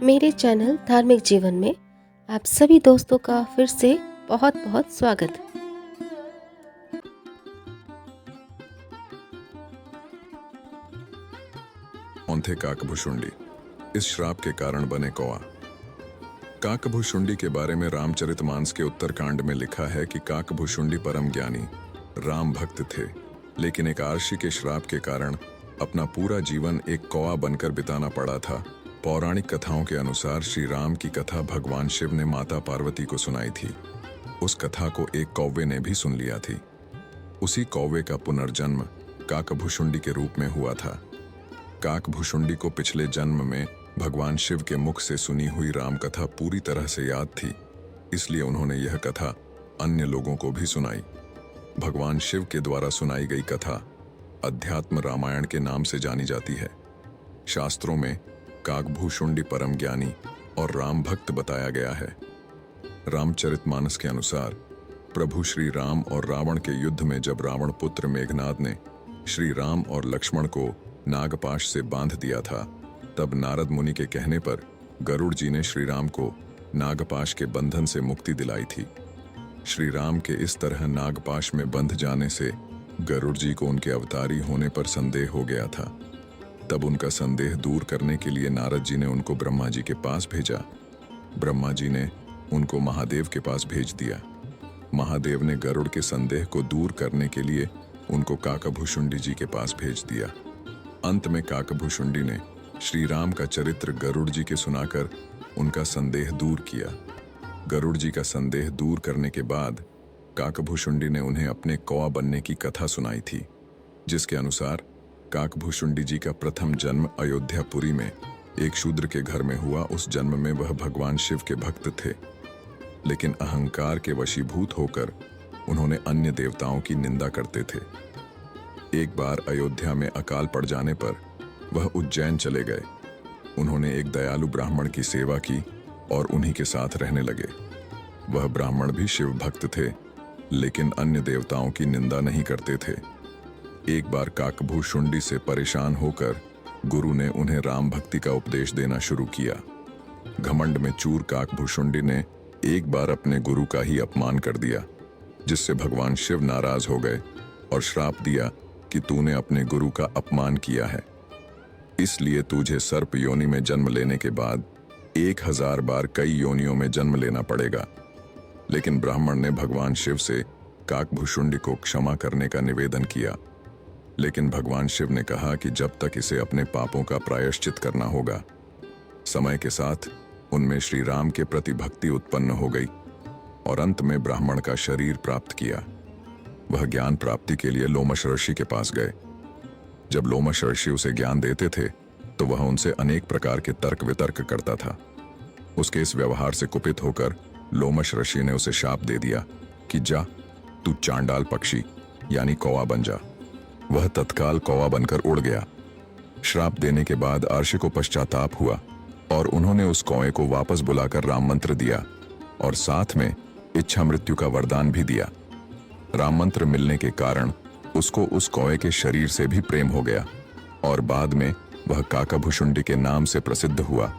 मेरे चैनल धार्मिक जीवन में आप सभी दोस्तों का फिर से बहुत बहुत स्वागत। कौन थे काकभुशुंडी? इस श्राप के कारण बने कौआ। काकभुशुंडी के बारे में रामचरितमानस के उत्तरकांड में लिखा है कि काकभुशुंडी परम ज्ञानी राम भक्त थे, लेकिन एक आर्षि के श्राप के कारण अपना पूरा जीवन एक कौआ बनकर बिताना पड़ा था। पौराणिक कथाओं के अनुसार श्री राम की कथा भगवान शिव ने माता पार्वती को सुनाई थी। उस कथा को एक कौवे ने भी सुन लिया थी। उसी कौवे का पुनर्जन्म काकभुशुंडी के रूप में हुआ था। काकभुशुंडी को पिछले जन्म में भगवान शिव के मुख से सुनी हुई राम कथा पूरी तरह से याद थी, इसलिए उन्होंने यह कथा अन्य लोगों को भी सुनाई। भगवान शिव के द्वारा सुनाई गई कथा अध्यात्म रामायण के नाम से जानी जाती है। शास्त्रों में काकभुशुंडी परम ज्ञानी और राम भक्त बताया गया है। रामचरितमानस के अनुसार प्रभु श्री राम और रावण के युद्ध में जब रावण पुत्र मेघनाद ने श्री राम और लक्ष्मण को नागपाश से बांध दिया था, तब नारद मुनि के कहने पर गरुड़ जी ने श्री राम को नागपाश के बंधन से मुक्ति दिलाई थी। श्री राम के इस तरह नागपाश में बंध जाने से गरुड़ जी को उनके अवतारी होने पर संदेह हो गया था। तब उनका संदेह दूर करने के लिए नारद जी ने उनको ब्रह्मा जी के पास भेजा। ब्रह्मा जी ने उनको महादेव के पास भेज दिया। महादेव ने गरुड़ के संदेह को दूर करने के लिए उनको काकभुशुंडी जी के पास भेज दिया। अंत में काकभुशुंडी ने श्री राम का चरित्र गरुड़ जी के सुनाकर उनका संदेह दूर किया। गरुड़ जी का संदेह दूर करने के बाद काकभुशुंडी ने उन्हें अपने कौआ बनने की कथा सुनाई थी, जिसके अनुसार काकभुशुंडी जी का प्रथम जन्म अयोध्यापुरी में एक शूद्र के घर में हुआ। उस जन्म में वह भगवान शिव के भक्त थे, लेकिन अहंकार के वशीभूत होकर उन्होंने अन्य देवताओं की निंदा करते थे। एक बार अयोध्या में अकाल पड़ जाने पर वह उज्जैन चले गए। उन्होंने एक दयालु ब्राह्मण की सेवा की और उन्हीं के साथ रहने लगे। वह ब्राह्मण भी शिव भक्त थे, लेकिन अन्य देवताओं की निंदा नहीं करते थे। एक बार काकभुशुंडी से परेशान होकर गुरु ने उन्हें राम भक्ति का उपदेश देना शुरू किया। घमंड में चूर काकभुशुंडी ने एक बार अपने गुरु का ही अपमान कर दिया, जिससे भगवान शिव नाराज हो गए और श्राप दिया कि तूने अपने गुरु का अपमान किया है, इसलिए तुझे सर्प योनि में जन्म लेने के बाद 1000 बार कई योनियों में जन्म लेना पड़ेगा। लेकिन ब्राह्मण ने भगवान शिव से काकभुशुंडी को क्षमा करने का निवेदन किया, लेकिन भगवान शिव ने कहा कि जब तक इसे अपने पापों का प्रायश्चित करना होगा। समय के साथ उनमें श्री राम के प्रति भक्ति उत्पन्न हो गई और अंत में ब्राह्मण का शरीर प्राप्त किया। वह ज्ञान प्राप्ति के लिए लोमश ऋषि के पास गए। जब लोमश ऋषि उसे ज्ञान देते थे तो वह उनसे अनेक प्रकार के तर्क वितर्क करता था। उसके इस व्यवहार से कुपित होकर लोमश ऋषि ने उसे शाप दे दिया कि जा, तू चांडाल पक्षी यानी कौवा बन जा। वह तत्काल कौवा बनकर उड़ गया। श्राप देने के बाद अर्षि को पश्चाताप हुआ और उन्होंने उस कौवे को वापस बुलाकर राम मंत्र दिया और साथ में इच्छा मृत्यु का वरदान भी दिया। राम मंत्र मिलने के कारण उसको उस कौवे के शरीर से भी प्रेम हो गया और बाद में वह काकभुशुंडी के नाम से प्रसिद्ध हुआ।